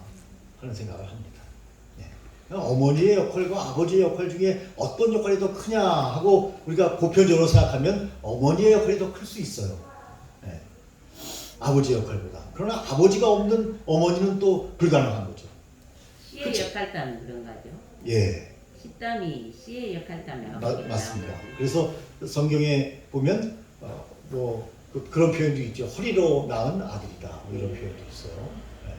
하는 생각을 합니다. 네. 어머니의 역할과 아버지의 역할 중에 어떤 역할이 더 크냐 하고 우리가 보편적으로 생각하면 어머니의 역할이 더 클 수 있어요. 네. 아버지의 역할보다. 그러나 아버지가 없는 어머니는 또 불가능한 거죠. 씨의 역할담 그런 거죠. 예. 식담이 씨의 역할담이 맞습니다. 그래서 성경에 보면 그런 표현도 있죠. 허리로 낳은 아들이다. 뭐 이런 표현도 있어요. 네.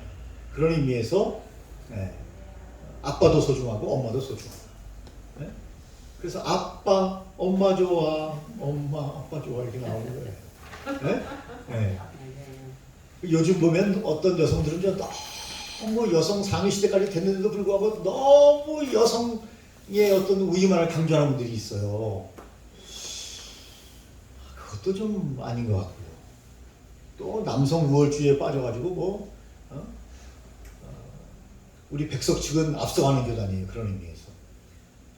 그런 의미에서 네. 아빠도 소중하고 엄마도 소중하다. 네? 그래서 아빠, 엄마 좋아, 엄마, 아빠 좋아 이렇게 나오는 거예요. 네? 네. 요즘 보면 어떤 여성들은 너무 여성 상위 시대까지 됐는데도 불구하고 너무 여성의 어떤 우위만을 강조하는 분들이 있어요. 그것도 좀 아닌 것 같고요. 또 남성 우월주의에 빠져가지고 우리 백석 측은 앞서가는 교단이에요. 그런 의미에서.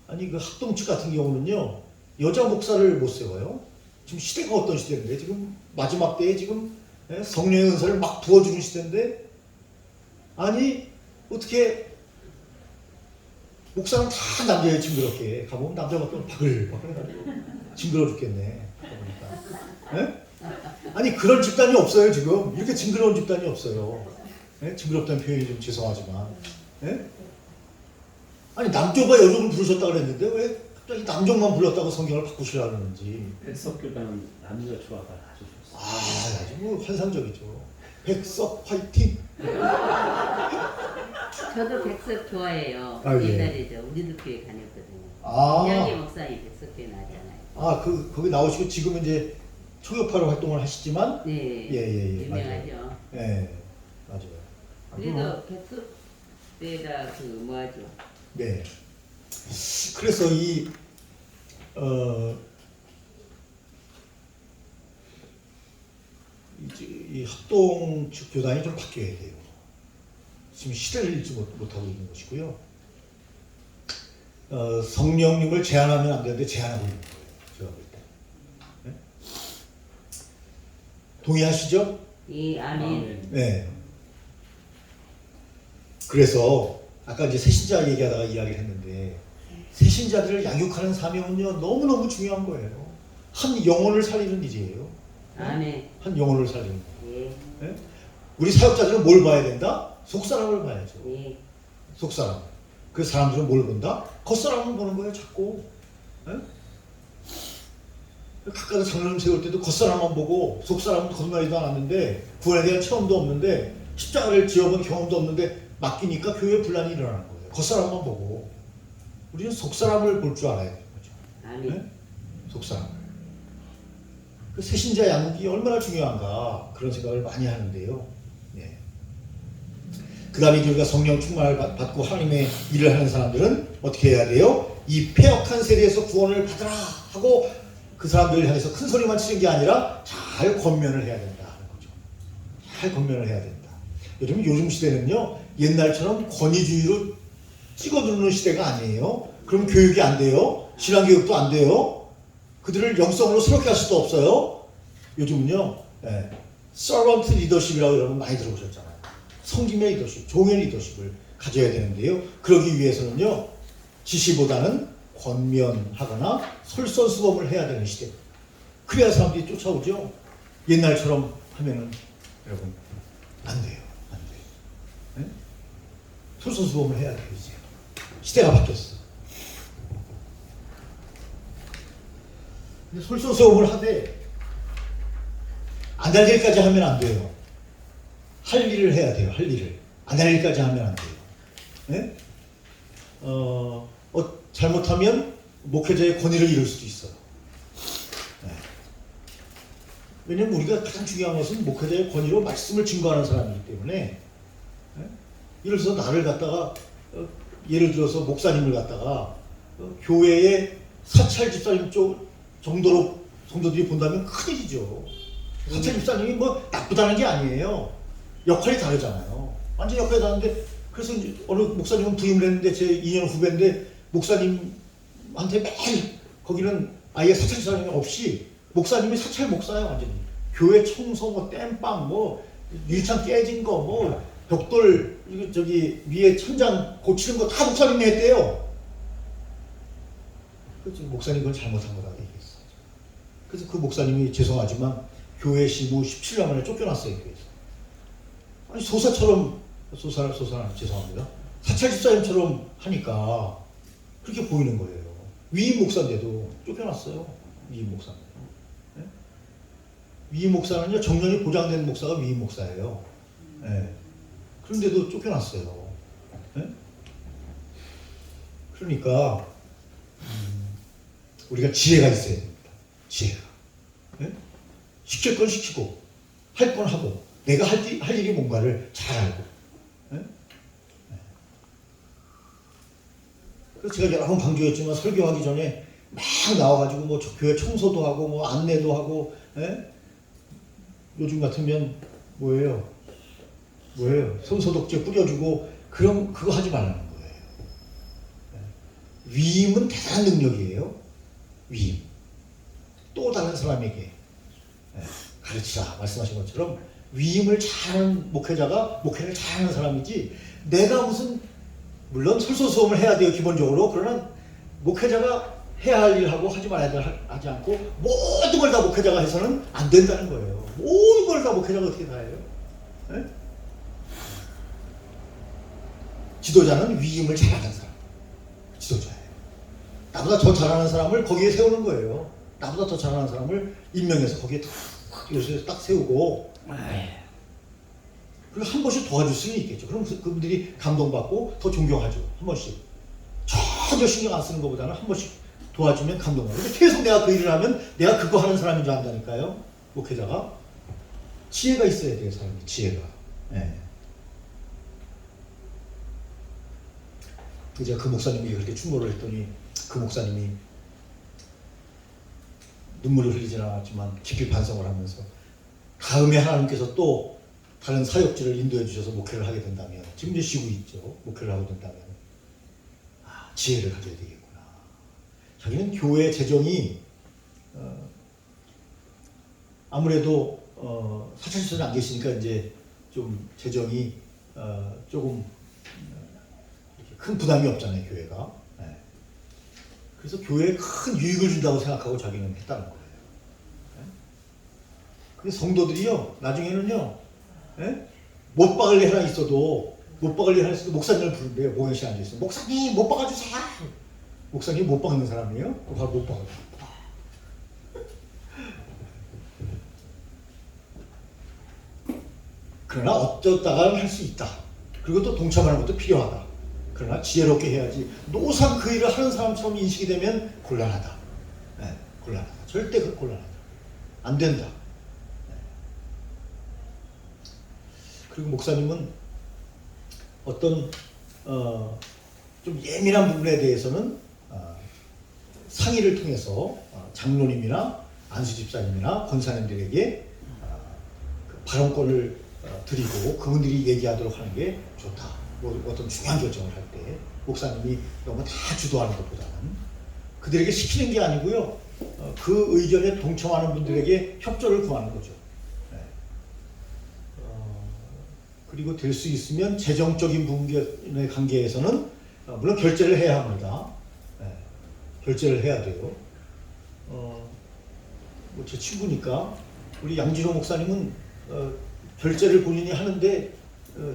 아니 그 합동 측 같은 경우는요 여자 목사를 못 세워요. 지금 시대가 어떤 시대인데 지금 마지막 때에 지금 성령의 은사를 막 부어주는 시대인데 아니 어떻게 목사는 다 남자예요. 징그럽게 가보면 남자가 또 바글바글 해가지고 징그러워 죽겠네. 네? 아니 그런 집단이 없어요. 지금 이렇게 징그러운 집단이 없어요. 네? 징그럽다는 표현이 좀 죄송하지만 네? 아니 남조가 여종을 부르셨다 그랬는데 왜 갑자기 남종만 불렀다고 성경을 바꾸시려고 하는지. 백석교단은 남자 조화가 아주 좋습니다. 아주 뭐 환상적이죠. 백석 화이팅. 저도 백석 좋아해요. 아, 예. 옛날에 우리도 교회 다녔거든요. 아. 이야기 목사님 백석교회 나잖아요. 거기 나오시고 지금은 이제 초교파로 활동을 하시지만 네. 예, 유명하죠. 예, 맞아요. 그래도 백석교회가 뭐하죠? 네. 그래서 이 합동 측 교단이 좀 바뀌어야 돼요. 지금 시대를 읽지 못하고 있는 것이고요. 성령님을 제한하면 안 되는데 제한하고 있는 거예요. 제가 볼 때. 네? 동의하시죠? 이 아멘. 네. 그래서 아까 이제 새신자 얘기하다가 이야기를 했는데 새신자들을 양육하는 사명은요 너무너무 중요한 거예요. 한 영혼을 살리는 일이에요. 아멘. 한 영혼을 살리는 거. 예. 네? 우리 사역자들은 뭘 봐야 된다? 속사람을 봐야죠. 예. 속사람. 그 사람들은 뭘 본다? 겉사람을 보는 거예요 자꾸. 네? 각각 장로님 세울 때도 겉사람만 보고 속사람은 거듭나지도 않았는데 구원에 대한 체험도 없는데 십자가를 지어본 경험도 없는데 맡기니까 교회에 분란이 일어나는 거예요. 겉사람만 보고. 우리는 속사람을 볼 줄 알아야 되는 거죠. 아멘. 네? 속사람. 그 새신자 양육이 얼마나 중요한가 그런 생각을 많이 하는데요. 네. 그 다음에 우리가 성령 충만을 받고 하나님의 일을 하는 사람들은 어떻게 해야 돼요? 이 패역한 세대에서 구원을 받으라 하고 그 사람들을 향해서 큰 소리만 치는 게 아니라 잘 권면을 해야 된다 하는 거죠. 잘 권면을 해야 된다. 여러분 요즘 시대는요 옛날처럼 권위주의로 찍어 누르는 시대가 아니에요. 그럼 교육이 안 돼요. 신앙교육도 안 돼요. 그들을 영성으로 새롭게 할 수도 없어요. 요즘은요, servant leadership이라고 여러분 많이 들어보셨잖아요. 성김의 리더십, 종의 리더십을 가져야 되는데요. 그러기 위해서는요, 지시보다는 권면하거나 솔선수범을 해야 되는 시대. 그래야 사람들이 쫓아오죠. 옛날처럼 하면은 여러분 안 돼요. 안 돼요. 네? 솔선수범을 해야 돼요. 이제 시대가 바뀌었어. 근데 솔선수범을 하되 안 할 일까지 하면 안 돼요. 할 일을 해야 돼요. 할 일을 안 할 일까지 하면 안 돼요. 네? 잘못하면 목회자의 권위를 잃을 수도 있어요. 네. 왜냐면 우리가 가장 중요한 것은 목회자의 권위로 말씀을 증거하는 사람이기 때문에, 네? 예를 들어서 나를 갖다가 예를 들어서 목사님을 갖다가 교회의 사찰 집사님 쪽 정도로 성도들이 본다면 큰일이죠. 사찰 집사님이 뭐 나쁘다는 게 아니에요. 역할이 다르잖아요. 완전 역할이 다른데, 그래서 이제 어느 목사님은 부임을 했는데 제 2년 후배인데 목사님한테 매일 거기는 아예 사찰 집사님이 없이 목사님이 사찰 목사예요. 완전히 교회 청소, 뭐 땜빵, 뭐 유리창 깨진 거, 뭐 벽돌 저기 위에 천장 고치는 거 다 목사님이 했대요. 그래서 목사님 그건 잘못한 거라고 얘기했어요. 그래서 그 목사님이 죄송하지만 교회 시무 17년 만에 쫓겨났어요. 교회에서. 아니 소사처럼 죄송합니다. 사찰 집사님처럼 하니까 그렇게 보이는 거예요. 위임 목사인데도 쫓겨났어요. 위임 목사인데. 네? 위임 목사는요, 정년이 보장된 목사가 위임 목사예요. 네. 그런데도 쫓겨났어요. 네? 그러니까 우리가 지혜가 있어야 됩니다. 지혜가. 네? 시킬 건 시키고 할 건 하고 내가 할 일이 뭔가를 잘 알고. 네? 네. 그래서 제가 여러 번 강조했지만 설교하기 전에 막 나와가지고 뭐 교회 청소도 하고 뭐 안내도 하고. 네? 요즘 같으면 뭐예요? 손소독제 뿌려주고 그거 하지 말라는 거예요. 네. 위임은 대단한 능력이에요. 위임. 또 다른 사람에게 가르치라 말씀하신 것처럼 위임을 잘하는 목회자가 목회를 잘하는 사람이지, 내가 무슨 물론 솔선수범을 해야 돼요 기본적으로. 그러나 목회자가 해야 할 일하고 하지 말아야 될 하지 않고 모든 걸 다 목회자가 해서는 안 된다는 거예요. 모든 걸 다 목회자가 어떻게 다 해요? 네? 지도자는 위임을 잘하는 사람, 지도자예요. 나보다 더 잘하는 사람을 거기에 세우는 거예요. 나보다 더 잘하는 사람을 임명해서 거기에 요새에 딱 세우고, 그리고 한 번씩 도와줄 수는 있겠죠. 그럼 그분들이 감동받고 더 존경하죠. 한 번씩. 전혀 신경 안 쓰는 것보다는 한 번씩 도와주면 감동받고. 근데 계속 내가 그 일을 하면 내가 그거 하는 사람인 줄 안다니까요. 목회자가. 지혜가 있어야 돼요, 사람이. 지혜가. 네. 제가 그 목사님이 그렇게 충고를 했더니 그 목사님이 눈물을 흘리진 않았지만 깊이 반성을 하면서 다음에 하나님께서 또 다른 사역지를 인도해 주셔서 목회를 하게 된다면, 지금 이제 쉬고 있죠. 목회를 하게 된다면 지혜를 가져야 되겠구나. 자기는 교회 재정이 아무래도 사찰집사님 안 계시니까 이제 좀 재정이 조금 큰 부담이 없잖아요, 교회가. 네. 그래서 교회에 큰 유익을 준다고 생각하고 자기는 했다는 거예요. 네? 그래서 성도들이요, 나중에는요, 네? 못박을 일 하나 있어도 목사님을 부른대요. 공연실에 앉아있어요. 목사님, 못 박아주세요. 목사님 못 박는 사람이에요? 바로 못 박아요. 그러나 어쩌다가 할 수 있다. 그리고 또 동참하는 것도 필요하다. 그러나 지혜롭게 해야지. 노상 그 일을 하는 사람처럼 인식이 되면 곤란하다. 네, 곤란하다. 절대 곤란하다. 안 된다. 네. 그리고 목사님은 어떤 좀 예민한 부분에 대해서는 상의를 통해서 장로님이나 안수집사님이나 권사님들에게 그 발언권을 드리고 그분들이 얘기하도록 하는 게 좋다. 뭐 어떤 중요한 결정을 할 때 목사님이 너무 다 주도하는 것보다는 그들에게 시키는 게 아니고요, 그 의견에 동참하는 분들에게 협조를 구하는 거죠. 네. 그리고 될 수 있으면 재정적인 부분의 관계에서는 물론 결제를 해야 합니다. 결제를 해야 돼요. 제 친구니까 우리 양진호 목사님은 결제를 본인이 하는데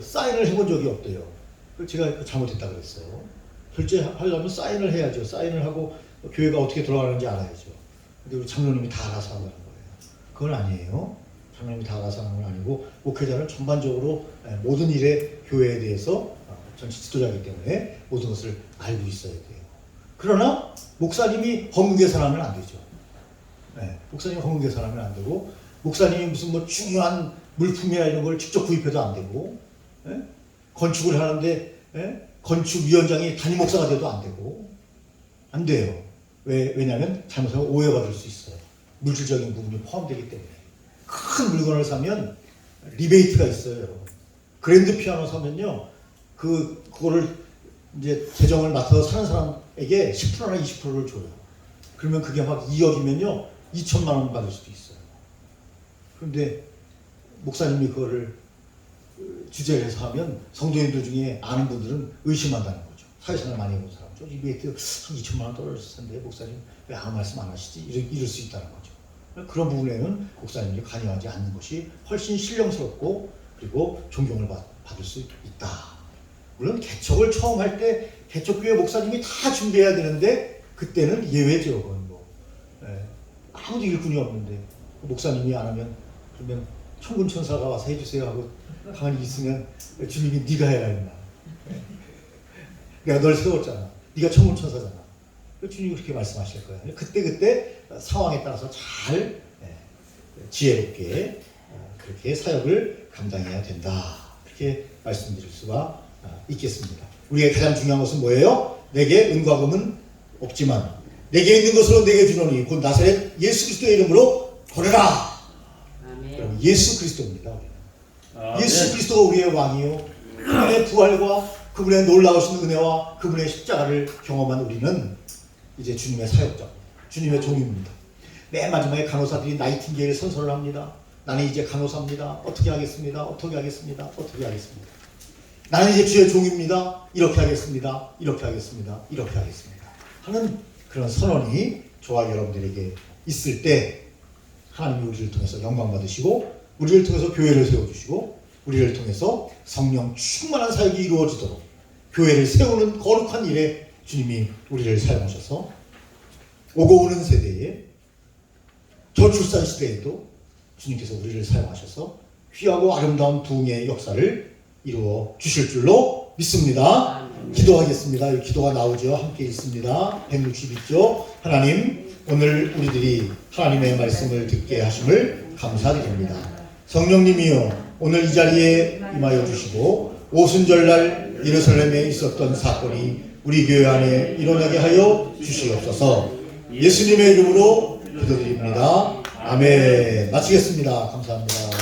사인을 해본 적이 없대요. 제가 잘못했다 그랬어요. 결제하려면 사인을 해야죠. 사인을 하고 교회가 어떻게 돌아가는지 알아야죠. 근데 우리 장로님이 다 알아서 한다는 거예요. 그건 아니에요. 장로님이 다 알아서 하는 건 아니고 목회자는 전반적으로 모든 일에 교회에 대해서 전체 지도자이기 때문에 모든 것을 알고 있어야 돼요. 그러나 목사님이 허문 계산하면 안 되죠. 목사님이 허문 계산하면 안 되고 목사님이 무슨 뭐 중요한 물품이나 이런 걸 직접 구입해도 안 되고 건축을 하는데 건축위원장이 담임 목사가 돼도 안 되고 안 돼요. 왜냐하면 잘못하면 오해받을 수 있어요. 물질적인 부분이 포함되기 때문에. 큰 물건을 사면 리베이트가 있어요. 그랜드 피아노 사면요, 그거를 이제 재정을 맡아서 사는 사람에게 10%나 20%를 줘요. 그러면 그게 막 2억이면요 2천만 원 받을 수도 있어요. 그런데 목사님이 그거를 주제를 해서 하면 성도님들 중에 아는 분들은 의심한다는 거죠. 사회생활 많이 해본 사람, 저 리베이트 한 2천만 원 떨어졌을 텐데 목사님 왜 아무 말씀 안 하시지? 이럴 수 있다는 거죠. 그런 부분에는 목사님이 관여하지 않는 것이 훨씬 신령스럽고 그리고 존경을 받을 수 있다. 물론 개척을 처음 할 때 개척교회 목사님이 다 준비해야 되는데 그때는 예외죠. 그건 뭐 아무도 일꾼이 없는데 목사님이 안 하면 그러면 천군천사가 와서 해주세요 하고 가만히 있으면 주님이 네가 해라 임마. 내가 널 세웠잖아. 네가 천군천사잖아. 주님이 그렇게 말씀하실 거예요. 그때 상황에 따라서 잘 지혜롭게 그렇게 사역을 감당해야 된다. 그렇게 말씀드릴 수가 있겠습니다. 우리에게 가장 중요한 것은 뭐예요? 내게 은과 금은 없지만 내게 있는 것으로 내게 주노니 곧 나사렛 예수 그리스도의 이름으로 걸어라. 여러분, 예수 그리스도입니다. 예수 그리스도가 우리의 왕이요, 그분의 부활과 그분의 놀라우신 은혜와 그분의 십자가를 경험한 우리는 이제 주님의 사역자, 주님의 종입니다. 맨 마지막에 간호사들이 나이팅게일 선서를 합니다. 나는 이제 간호사입니다. 어떻게 하겠습니다. 어떻게 하겠습니다. 어떻게 하겠습니다. 나는 이제 주의 종입니다. 이렇게 하겠습니다. 이렇게 하겠습니다. 이렇게 하겠습니다. 하는 그런 선언이 저와 여러분들에게 있을 때 하나님이 우리를 통해서 영광 받으시고 우리를 통해서 교회를 세워주시고 우리를 통해서 성령 충만한 사역이 이루어지도록 교회를 세우는 거룩한 일에 주님이 우리를 사용하셔서 오고 오는 세대에 저출산 시대에도 주님께서 우리를 사용하셔서 귀하고 아름다운 부흥의 역사를 이루어 주실 줄로 믿습니다. 기도하겠습니다. 기도가 나오죠. 함께 있습니다. 162조. 하나님, 오늘 우리들이 하나님의 말씀을 듣게 하심을 감사드립니다. 성령님이여, 오늘 이 자리에 임하여 주시고 오순절날 예루살렘에 있었던 사건이 우리 교회 안에 일어나게 하여 주시옵소서. 예수님의 이름으로 기도드립니다. 아멘. 마치겠습니다. 감사합니다.